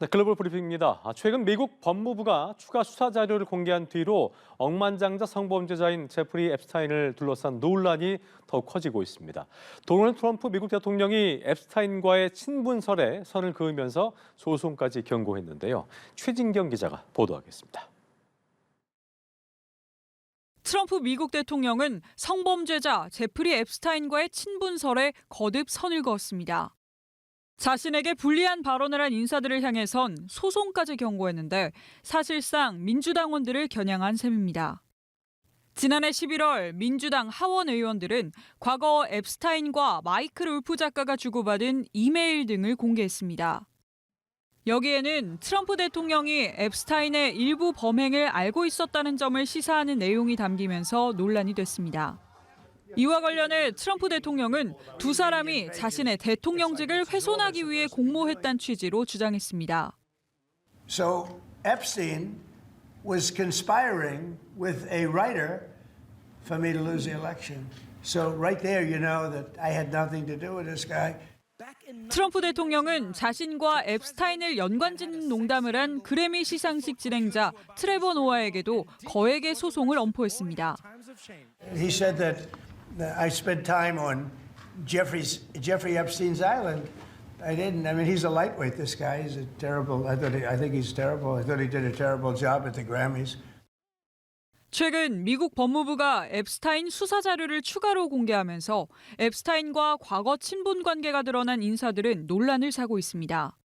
네, 글로벌 브리핑입니다. 최근 미국 법무부가 추가 수사 자료를 공개한 뒤로 억만장자 성범죄자인 제프리 앱스타인을 둘러싼 논란이 더욱 커지고 있습니다. 도널드 트럼프 미국 대통령이 앱스타인과의 친분설에 선을 그으면서 소송까지 경고했는데요. 최진경 기자가 보도하겠습니다. 트럼프 미국 대통령은 성범죄자 제프리 앱스타인과의 친분설에 거듭 선을 그었습니다. 자신에게 불리한 발언을 한 인사들을 향해선 소송까지 경고했는데 사실상 민주당원들을 겨냥한 셈입니다. 지난해 11월 민주당 하원 의원들은 과거 앱스타인과 마이클 울프 작가가 주고받은 이메일 등을 공개했습니다. 여기에는 트럼프 대통령이 앱스타인의 일부 범행을 알고 있었다는 점을 시사하는 내용이 담기면서 논란이 됐습니다. 이와 관련해 트럼프 대통령은 두 사람이 자신의 대통령직을 훼손하기 위해 공모했다는 취지로 주장했습니다. So Epstein was conspiring with a writer for me to lose the election. So right there you know that I had nothing to do with this guy. 트럼프 대통령은 자신과 앱스타인을 연관짓는 농담을 한 그래미 시상식 진행자 트레버 노아에게도 거액의 소송을 엄포했습니다. He said that I spent time on Jeffrey Epstein's island. I didn't. I mean, he's a lightweight. This guy. He's a terrible. I think he's terrible. I thought he did a terrible job at the Grammys. 최근 미국 법무부가 앱스타인 수사 자료를 추가로 공개하면서 앱스타인과 과거 친분 관계가 드러난 인사들은 논란을 사고 있습니다.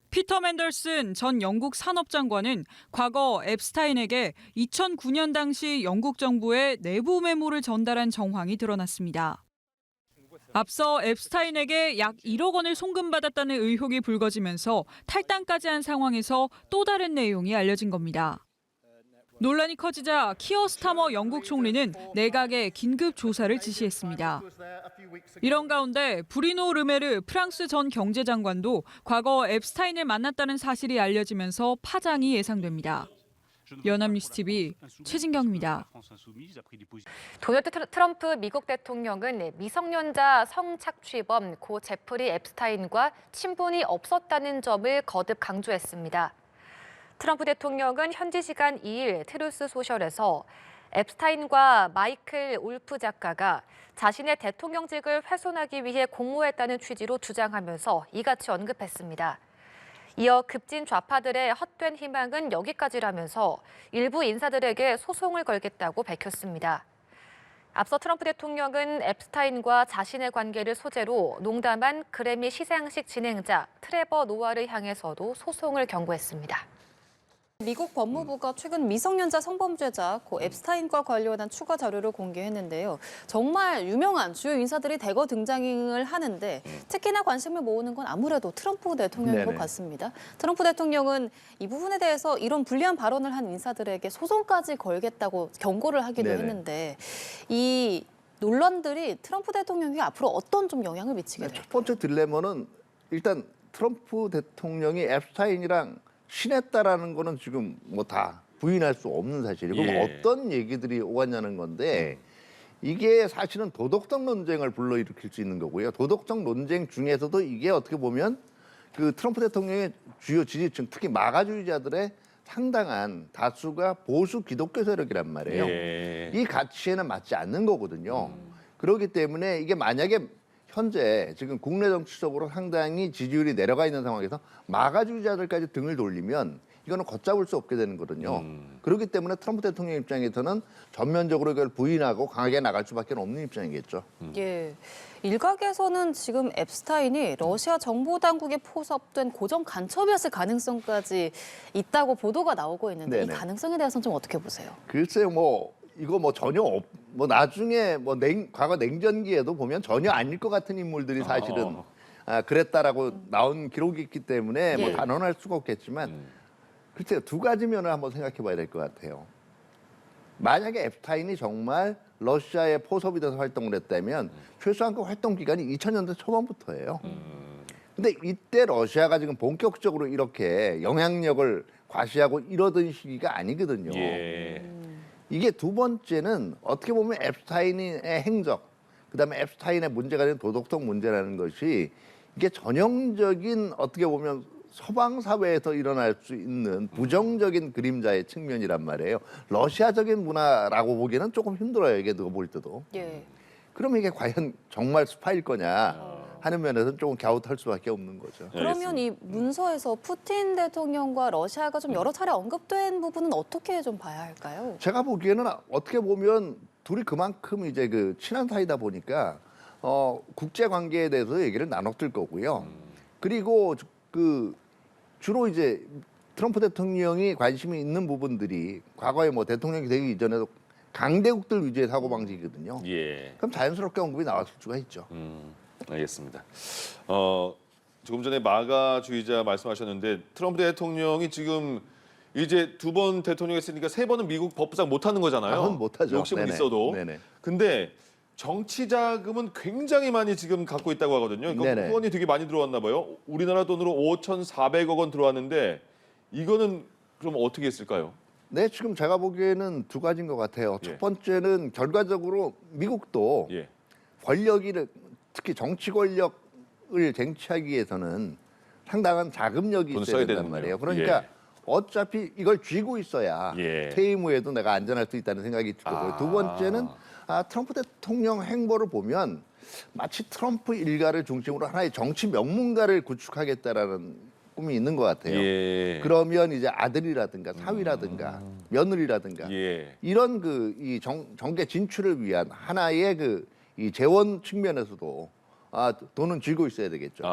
피터 맨델슨 전 영국 산업장관은 과거 앱스타인에게 2009년 당시 영국 정부에 내부 메모를 전달한 정황이 드러났습니다. 앞서 앱스타인에게 약 1억 원을 송금받았다는 의혹이 불거지면서 탈당까지 한 상황에서 또 다른 내용이 알려진 겁니다. 논란이 커지자 키어 스타머 영국 총리는 내각에 긴급 조사를 지시했습니다. 이런 가운데 브리노 르메르 프랑스 전 경제장관도 과거 앱스타인을 만났다는 사실이 알려지면서 파장이 예상됩니다. 연합뉴스 TV 최진경입니다. 도널드 트럼프 미국 대통령은 미성년자 성착취범 고 제프리 앱스타인과 친분이 없었다는 점을 거듭 강조했습니다. 트럼프 대통령은 현지 시간 2일 트루스 소셜에서 앱스타인과 마이클 울프 작가가 자신의 대통령직을 훼손하기 위해 공모했다는 취지로 주장하면서 이같이 언급했습니다. 이어 급진 좌파들의 헛된 희망은 여기까지라면서 일부 인사들에게 소송을 걸겠다고 밝혔습니다. 앞서 트럼프 대통령은 앱스타인과 자신의 관계를 소재로 농담한 그래미 시상식 진행자 트레버 노아를 향해서도 소송을 경고했습니다. 미국 법무부가 최근 미성년자 성범죄자 고 앱스타인과 관련한 추가 자료를 공개했는데요. 정말 유명한 주요 인사들이 대거 등장을 하는데 특히나 관심을 모으는 건 아무래도 트럼프 대통령인 것 같습니다. 트럼프 대통령은 이 부분에 대해서 이런 불리한 발언을 한 인사들에게 소송까지 걸겠다고 경고를 하기도 했는데 이 논란들이 트럼프 대통령에게 앞으로 어떤 좀 영향을 미치게 될까요? 첫 번째 딜레마는 일단 트럼프 대통령이 앱스타인이랑 친했다라는 거는 지금 뭐 다 부인할 수 없는 사실이고 어떤 얘기들이 오갔냐는 건데 이게 사실은 도덕적 논쟁을 불러일으킬 수 있는 거고요. 도덕적 논쟁 중에서도 이게 어떻게 보면 그 트럼프 대통령의 주요 지지층, 특히 마가주의자들의 상당한 다수가 보수 기독교 세력이란 말이에요. 이 가치에는 맞지 않는 거거든요. 그렇기 때문에 이게 만약에 현재 지금 국내 정치적으로 상당히 지지율이 내려가 있는 상황에서 마가주의자들까지 등을 돌리면 이거는 걷잡을 수 없게 되는 거거든요. 그렇기 때문에 트럼프 대통령 입장에서는 전면적으로 이걸 부인하고 강하게 나갈 수밖에 없는 입장이겠죠. 예, 일각에서는 지금 앱스타인이 러시아 정보 당국에 포섭된 고정 간첩이었을 가능성까지 있다고 보도가 나오고 있는데 이 가능성에 대해서는 좀 어떻게 보세요? 글쎄요, 이거 전혀 나중에 과거 냉전기에도 보면 전혀 아닐 것 같은 인물들이 사실은 그랬다라고 나온 기록이 있기 때문에 단언할 수가 없겠지만 글쎄요, 두 가지 면을 한번 생각해 봐야 될 것 같아요. 만약에 앱스타인이 정말 러시아에 포섭이 돼서 활동을 했다면 최소한 그 활동 기간이 2000년대 초반부터예요. 근데 이때 러시아가 지금 본격적으로 이렇게 영향력을 과시하고 이러던 시기가 아니거든요. 이게 두 번째는 어떻게 보면 앱스타인의 행적, 그다음에 앱스타인의 문제가 된 도덕적 문제라는 것이 이게 전형적인 어떻게 보면 서방 사회에서 일어날 수 있는 부정적인 그림자의 측면이란 말이에요. 러시아적인 문화라고 보기에는 조금 힘들어요. 이게 누가 볼 때도. 예. 그러면 이게 과연 정말 스파일 거냐 하는 면에서는 조금 갸웃할 수밖에 없는 거죠. 그러면 이 문서에서 푸틴 대통령과 러시아가 좀 여러 차례 언급된 부분은 어떻게 좀 봐야 할까요? 제가 보기에는 어떻게 보면 둘이 그만큼 이제 그 친한 사이다 보니까 국제 관계에 대해서 얘기를 나눴을 거고요. 그리고 그 주로 이제 트럼프 대통령이 관심이 있는 부분들이 과거에 뭐 대통령이 되기 이전에도 강대국들 위주의 사고 방식이거든요. 예. 그럼 자연스럽게 언급이 나왔을 수가 있죠. 알겠습니다. 조금 전에 마가주의자 말씀하셨는데 트럼프 대통령이 지금 이제 2번 대통령 했으니까 3번은 미국 법부장 못하는 거잖아요. 그건 못하죠. 욕심은 네네. 있어도. 네네. 근데 정치 자금은 굉장히 많이 지금 갖고 있다고 하거든요. 그러니까 네네. 후원이 되게 많이 들어왔나 봐요. 우리나라 돈으로 5,400억 원 들어왔는데 이거는 그럼 어떻게 했을까요? 네, 지금 제가 보기에는 두 가지인 것 같아요. 예. 첫 번째는 결과적으로 미국도 예. 권력이 특히 정치 권력을 쟁취하기 위해서는 상당한 자금력이 돈 있어야 써야 된단 되는군요. 말이에요. 그러니까 예. 어차피 이걸 쥐고 있어야 예. 퇴임 후에도 내가 안전할 수 있다는 생각이 들고요. 두 번째는 트럼프 대통령 행보를 보면 마치 트럼프 일가를 중심으로 하나의 정치 명문가를 구축하겠다라는 꿈이 있는 것 같아요. 예. 그러면 이제 아들이라든가 사위라든가 며느리라든가 예. 이런 그 이 정계 진출을 위한 하나의 그 이 재원 측면에서도 돈은 쥐고 있어야 되겠죠.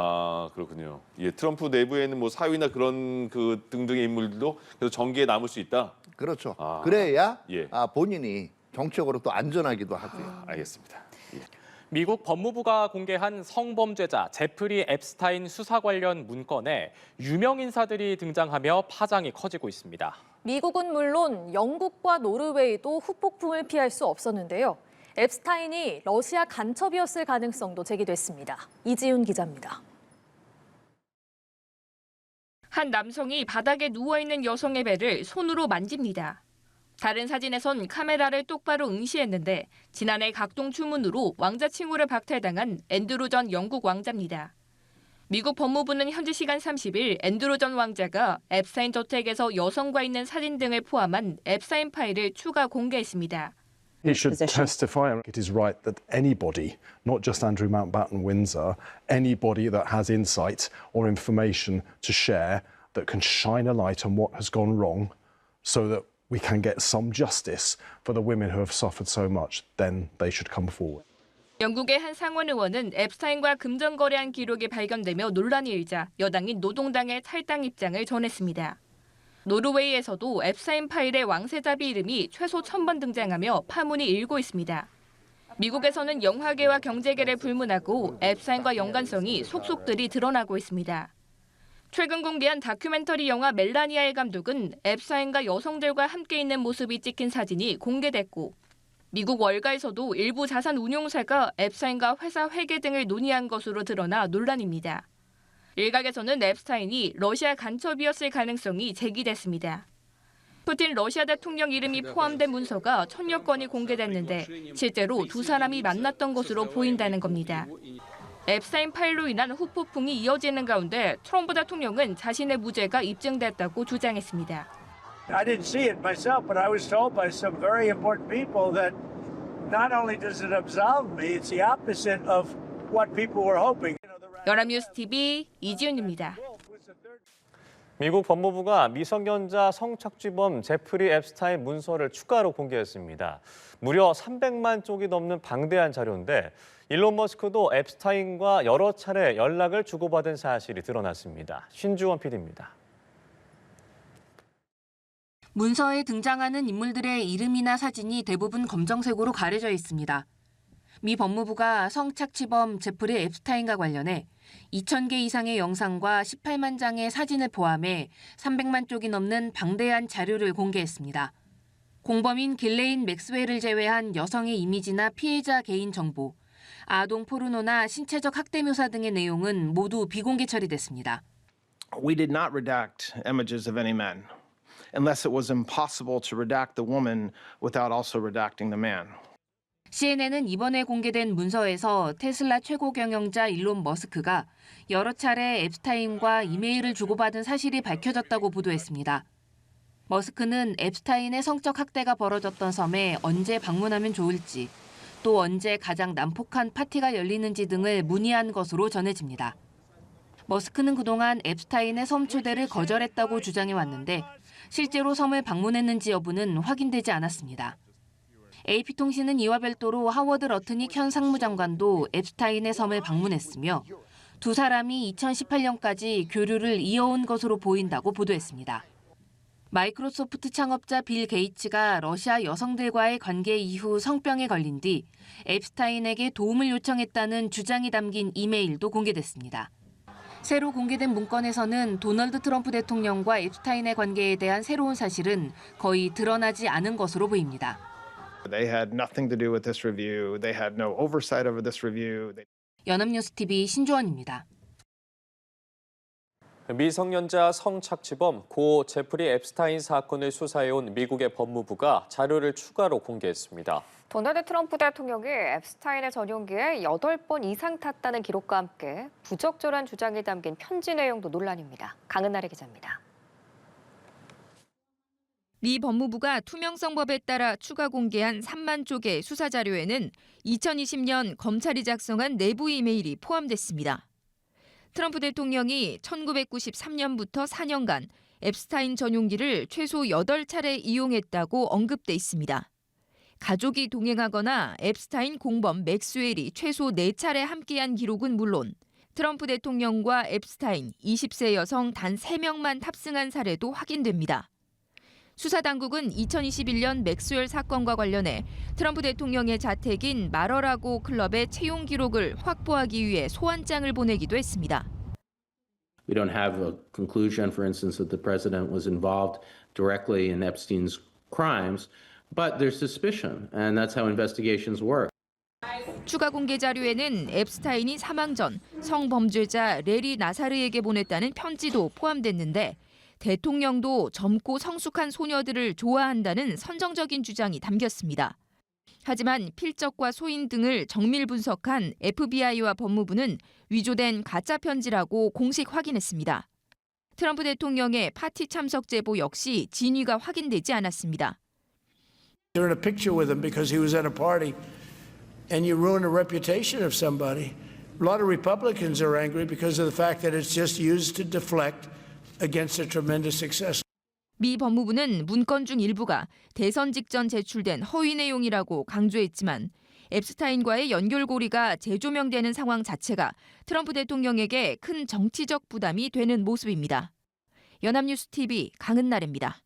그렇군요. 예, 트럼프 내부에는 뭐 사위나 그런 그 등등의 인물들도 그래서 정계에 남을 수 있다. 그렇죠. 그래야 예. 본인이 정치적으로 또 안전하기도 하고요. 알겠습니다. 예. 미국 법무부가 공개한 성범죄자 제프리 앱스타인 수사 관련 문건에 유명 인사들이 등장하며 파장이 커지고 있습니다. 미국은 물론 영국과 노르웨이도 후폭풍을 피할 수 없었는데요. 앱스타인이 러시아 간첩이었을 가능성도 제기됐습니다. 이지훈 기자입니다. 한 남성이 바닥에 누워있는 여성의 배를 손으로 만집니다. 다른 사진에선 카메라를 똑바로 응시했는데 지난해 각동 추문으로 왕자 칭호를 박탈당한 앤드루 전 영국 왕자입니다. 미국 법무부는 현지 시간 30일 앤드루 전 왕자가 앱스타인 저택에서 여성과 있는 사진 등을 포함한 앱스타인 파일을 추가 공개했습니다. He should testify. It is right that anybody, not just Andrew Mountbatten Windsor, anybody that has insight or information to share that can shine a light on what has gone wrong so that we can get some justice for the women who have suffered so much, then they should come forward. 영국의 한 상원 의원은 앱스타인과 금전 거래한 기록이 발견되며 논란이 일자 여당인 노동당의 탈당 입장을 전했습니다. 노르웨이에서도 앱스타인 파일의 왕세자비 이름이 최소 1,000번 등장하며 파문이 일고 있습니다. 미국에서는 영화계와 경제계를 불문하고 앱스타인과 연관성이 속속들이 드러나고 있습니다. 최근 공개한 다큐멘터리 영화 멜라니아의 감독은 앱스타인과 여성들과 함께 있는 모습이 찍힌 사진이 공개됐고 미국 월가에서도 일부 자산 운용사가 앱스타인과 회사 회계 등을 논의한 것으로 드러나 논란입니다. 일각에서는 앱스타인이 러시아 간첩이었을 가능성이 제기됐습니다. 푸틴 러시아 대통령 이름이 포함된 문서가 1,000여 건이 공개됐는데 실제로 두 사람이 만났던 것으로 보인다는 겁니다. 앱스타인 파일로 인한 후폭풍이 이어지는 가운데 트럼프 대통령은 자신의 무죄가 입증됐다고 주장했습니다. I didn't see it myself, but I was told by some very important people that not only does it absolve me, it's the opposite of what people were hoping. 연합뉴스 TV 이지훈입니다. 미국 법무부가 미성년자 성착취범 제프리 앱스타인 문서를 추가로 공개했습니다. 무려 300만 쪽이 넘는 방대한 자료인데 일론 머스크도 앱스타인과 여러 차례 연락을 주고받은 사실이 드러났습니다. 신주원 PD입니다. 문서에 등장하는 인물들의 이름이나 사진이 대부분 검정색으로 가려져 있습니다. 미 법무부가 성착취범 제프리 앱스타인과 관련해 2,000개 이상의 영상과 18만 장의 사진을 포함해 300만 쪽이 넘는 방대한 자료를 공개했습니다. 공범인 길레인 맥스웰을 제외한 여성의 이미지나 피해자 개인 정보, 아동 포르노나 신체적 학대 묘사 등의 내용은 모두 비공개 처리됐습니다. We did not redact images of any men, unless it was impossible to redact the woman without also redacting the man. CNN은 이번에 공개된 문서에서 테슬라 최고 경영자 일론 머스크가 여러 차례 앱스타인과 이메일을 주고받은 사실이 밝혀졌다고 보도했습니다. 머스크는 앱스타인의 성적 학대가 벌어졌던 섬에 언제 방문하면 좋을지, 또 언제 가장 난폭한 파티가 열리는지 등을 문의한 것으로 전해집니다. 머스크는 그동안 앱스타인의 섬 초대를 거절했다고 주장해왔는데 실제로 섬을 방문했는지 여부는 확인되지 않았습니다. AP통신은 이와 별도로 하워드 러트닉 현 상무장관도 앱스타인의 섬을 방문했으며 두 사람이 2018년까지 교류를 이어온 것으로 보인다고 보도했습니다. 마이크로소프트 창업자 빌 게이츠가 러시아 여성들과의 관계 이후 성병에 걸린 뒤 앱스타인에게 도움을 요청했다는 주장이 담긴 이메일도 공개됐습니다. 새로 공개된 문건에서는 도널드 트럼프 대통령과 앱스타인의 관계에 대한 새로운 사실은 거의 드러나지 않은 것으로 보입니다. They had nothing to do with this review. They had no oversight over this review. 연합뉴스TV 신조원입니다. 미성년자 성착취범 고 제프리 앱스타인 사건을 수사해온 미국의 법무부가 자료를 추가로 공개했습니다. 도널드 트럼프 대통령이 앱스타인의 전용기에 8번 이상 탔다는 기록과 함께 부적절한 주장이 담긴 편지 내용도 논란입니다. 강은나래 기자입니다. 미 법무부가 투명성법에 따라 추가 공개한 3만 쪽의 수사 자료에는 2020년 검찰이 작성한 내부 이메일이 포함됐습니다. 트럼프 대통령이 1993년부터 4년간 앱스타인 전용기를 최소 8차례 이용했다고 언급돼 있습니다. 가족이 동행하거나 앱스타인 공범 맥스웰이 최소 4차례 함께한 기록은 물론 트럼프 대통령과 앱스타인 20세 여성 단 3명만 탑승한 사례도 확인됩니다. 수사당국은 2021년 맥스웰 사건과 관련해 트럼프 대통령의 자택인 마러라고 클럽의 채용 기록을 확보하기 위해 소환장을 보내기도 했습니다. We don't have a conclusion, for instance, that the president was involved directly in Epstein's crimes, but there's suspicion, and that's how investigations work. 추가 공개 자료에는 앱스타인이 사망 전 성범죄자 레리 나사르에게 보냈다는 편지도 포함됐는데 대통령도 젊고 성숙한 소녀들을 좋아한다는 선정적인 주장이 담겼습니다. 하지만 필적과 소인 등을 정밀 분석한 FBI와 법무부는 위조된 가짜 편지라고 공식 확인했습니다. 트럼프 대통령의 파티 참석 제보 역시 진위가 확인되지 않았습니다. You're in a picture with him because he was at a party and you ruin the reputation of somebody. A lot of Republicans are angry because of the fact that it's just used to deflect against a tremendous success. 미 법무부는 문건 중 일부가 대선 직전 제출된 허위 내용이라고 강조했지만 앱스타인과의 연결고리가 재조명되는 상황 자체가 트럼프 대통령에게 큰 정치적 부담이 되는 모습입니다. 연합뉴스TV 강은나래입니다.